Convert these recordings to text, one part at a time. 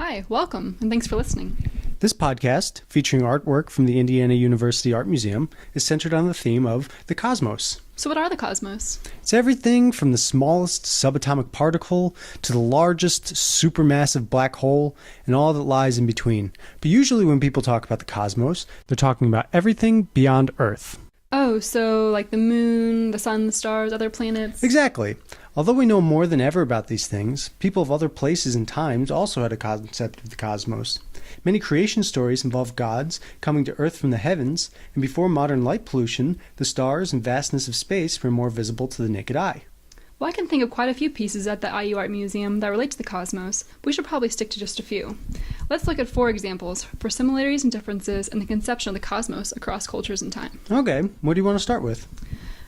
Hi, welcome, and thanks for listening. This podcast, featuring artwork from the Indiana University Art Museum, is centered on the theme of the cosmos. So what are the cosmos? It's everything from the smallest subatomic particle to the largest supermassive black hole and all that lies in between. But usually when people talk about the cosmos, they're talking about everything beyond Earth. Oh, so like the moon, the sun, the stars, other planets? Exactly. Although we know more than ever about these things, people of other places and times also had a concept of the cosmos. Many creation stories involve gods coming to Earth from the heavens, and before modern light pollution, the stars and vastness of space were more visible to the naked eye. Well, I can think of quite a few pieces at the IU Art Museum that relate to the cosmos, but we should probably stick to just a few. Let's look at 4 examples for similarities and differences in the conception of the cosmos across cultures and time. Okay, what do you want to start with?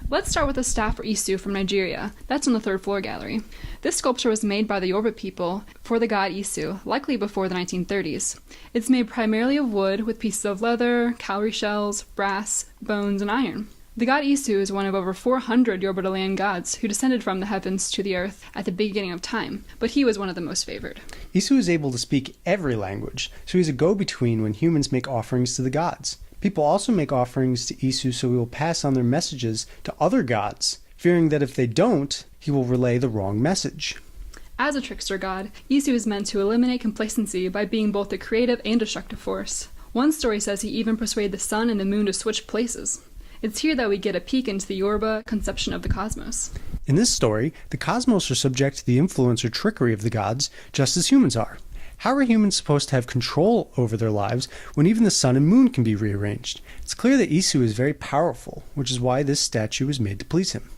Let's start with the staff or Esoo from Nigeria. That's on the 3rd floor gallery. This sculpture was made by the Yoruba people for the god Esoo, likely before the 1930s. It's made primarily of wood with pieces of leather, cowrie shells, brass, bones, and iron. The god Esoo is one of over 400 Yoruba land gods who descended from the heavens to the earth at the beginning of time, but he was one of the most favored. Esoo is able to speak every language, so he's a go-between when humans make offerings to the gods. People also make offerings to Esoo so he will pass on their messages to other gods, fearing that if they don't, he will relay the wrong message. As a trickster god, Esoo is meant to eliminate complacency by being both a creative and destructive force. One story says he even persuaded the sun and the moon to switch places. It's here that we get a peek into the Yoruba conception of the cosmos. In this story, the cosmos are subject to the influence or trickery of the gods, just as humans are. How are humans supposed to have control over their lives when even the sun and moon can be rearranged? It's clear that Esoo is very powerful, which is why this statue was made to please him.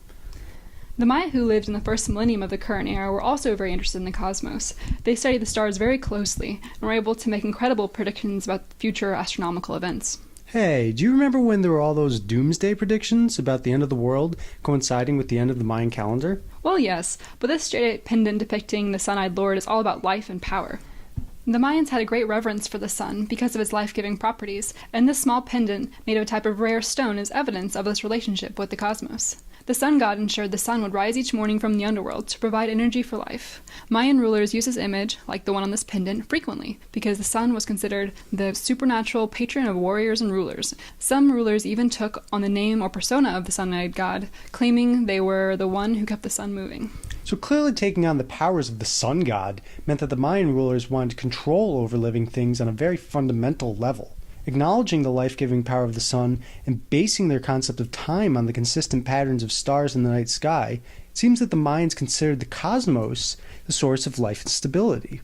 The Maya who lived in the first millennium of the current era were also very interested in the cosmos. They studied the stars very closely and were able to make incredible predictions about future astronomical events. Hey, do you remember when there were all those doomsday predictions about the end of the world coinciding with the end of the Mayan calendar? Well, yes, but this straight pendant depicting the sun-eyed lord is all about life and power. The Mayans had a great reverence for the sun because of its life-giving properties, and this small pendant made of a type of rare stone is evidence of this relationship with the cosmos. The sun god ensured the sun would rise each morning from the underworld to provide energy for life. Mayan rulers used this image, like the one on this pendant, frequently, because the sun was considered the supernatural patron of warriors and rulers. Some rulers even took on the name or persona of the sun-eyed god, claiming they were the one who kept the sun moving. So clearly taking on the powers of the sun god meant that the Mayan rulers wanted control over living things on a very fundamental level. Acknowledging the life-giving power of the sun and basing their concept of time on the consistent patterns of stars in the night sky, it seems that the Mayans considered the cosmos the source of life and stability.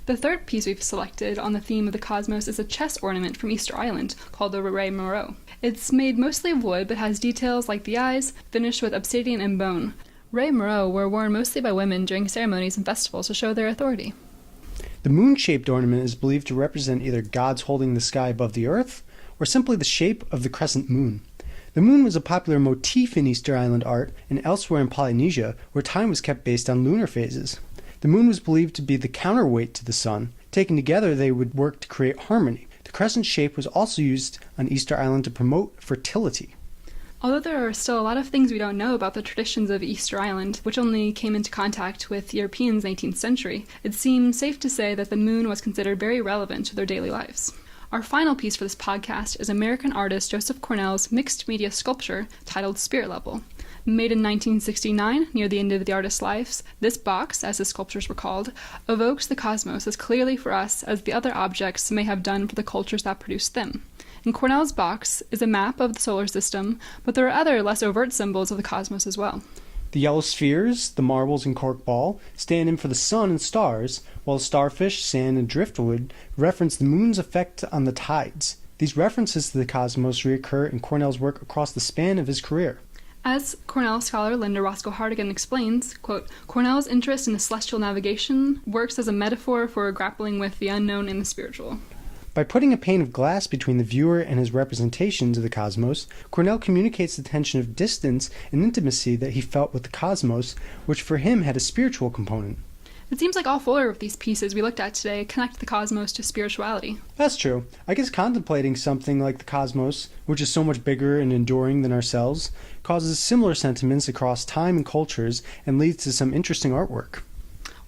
The third piece we've selected on the theme of the cosmos is a chest ornament from Easter Island called the Rey Moreau. It's made mostly of wood but has details like the eyes, finished with obsidian and bone. Rey Moreau were worn mostly by women during ceremonies and festivals to show their authority. The moon-shaped ornament is believed to represent either gods holding the sky above the earth, or simply the shape of the crescent moon. The moon was a popular motif in Easter Island art and elsewhere in Polynesia, where time was kept based on lunar phases. The moon was believed to be the counterweight to the sun. Taken together, they would work to create harmony. The crescent shape was also used on Easter Island to promote fertility. Although there are still a lot of things we don't know about the traditions of Easter Island, which only came into contact with Europeans in the 18th century, it seems safe to say that the moon was considered very relevant to their daily lives. Our final piece for this podcast is American artist Joseph Cornell's mixed media sculpture titled Spirit Level. Made in 1969, near the end of the artist's life, this box, as his sculptures were called, evokes the cosmos as clearly for us as the other objects may have done for the cultures that produced them. In Cornell's box is a map of the solar system, but there are other less overt symbols of the cosmos as well. The yellow spheres, the marbles and cork ball, stand in for the sun and stars, while the starfish, sand, and driftwood reference the moon's effect on the tides. These references to the cosmos reoccur in Cornell's work across the span of his career. As Cornell scholar Linda Roscoe-Hartigan explains, quote, Cornell's interest in the celestial navigation works as a metaphor for grappling with the unknown and the spiritual. By putting a pane of glass between the viewer and his representations of the cosmos, Cornell communicates the tension of distance and intimacy that he felt with the cosmos, which for him had a spiritual component. It seems like all 4 of these pieces we looked at today connect the cosmos to spirituality. That's true. I guess contemplating something like the cosmos, which is so much bigger and enduring than ourselves, causes similar sentiments across time and cultures and leads to some interesting artwork.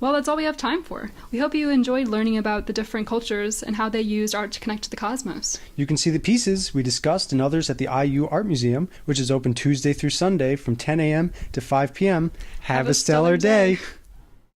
Well, that's all we have time for. We hope you enjoyed learning about the different cultures and how they used art to connect to the cosmos. You can see the pieces we discussed and others at the IU Art Museum, which is open Tuesday through Sunday from 10 a.m. to 5 p.m. Have a stellar day.